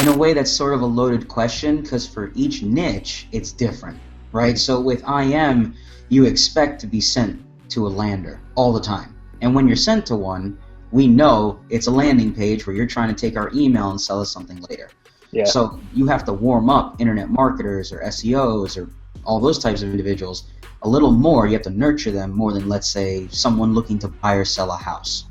in a way, that's sort of a loaded question because for each niche, it's different, right? So with IM, you expect to be sent to a lander all the time. And when you're sent to one, we know it's a landing page where you're trying to take our email and sell us something later. Yeah. So you have to warm up internet marketers or SEOs or all those types of individuals a little more. You have to nurture them more than, let's say, someone looking to buy or sell a house.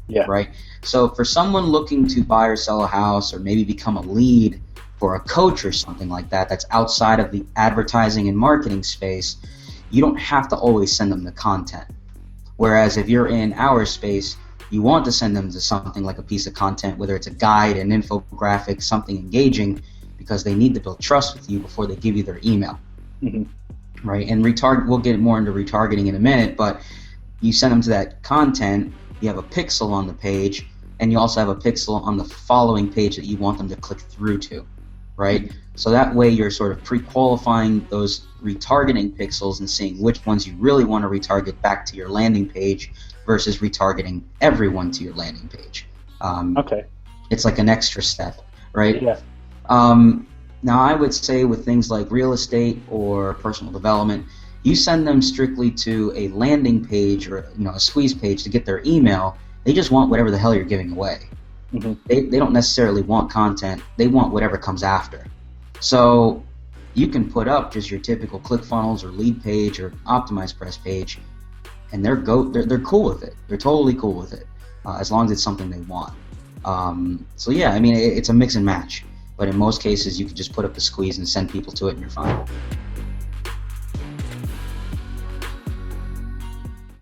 Yeah. Right? So for someone looking to buy or sell a house or maybe become a lead for a coach or something like that that's outside of the advertising and marketing space, you don't have to always send them the content. Whereas if you're in our space, you want to send them to something like a piece of content, whether it's a guide, an infographic, something engaging, because they need to build trust with you before they give you their email. Mm-hmm. Right? And we'll get more into retargeting in a minute, but you send them to that content, you have a pixel on the page, and you also have a pixel on the following page that you want them to click through to, right? So that way you're sort of pre-qualifying those retargeting pixels and seeing which ones you really want to retarget back to your landing page versus retargeting everyone to your landing page. Okay. It's like an extra step, right? Yeah. Now I would say with things like real estate or personal development, you send them strictly to a landing page or a squeeze page to get their email. They just want whatever the hell you're giving away. Mm-hmm. They don't necessarily want content. They want whatever comes after. So you can put up just your typical ClickFunnels or lead page or optimized press page, and they're cool with it. They're totally cool with it, as long as it's something they want. So yeah, I mean, it's a mix and match. But in most cases, you can just put up the squeeze and send people to it, and you're fine.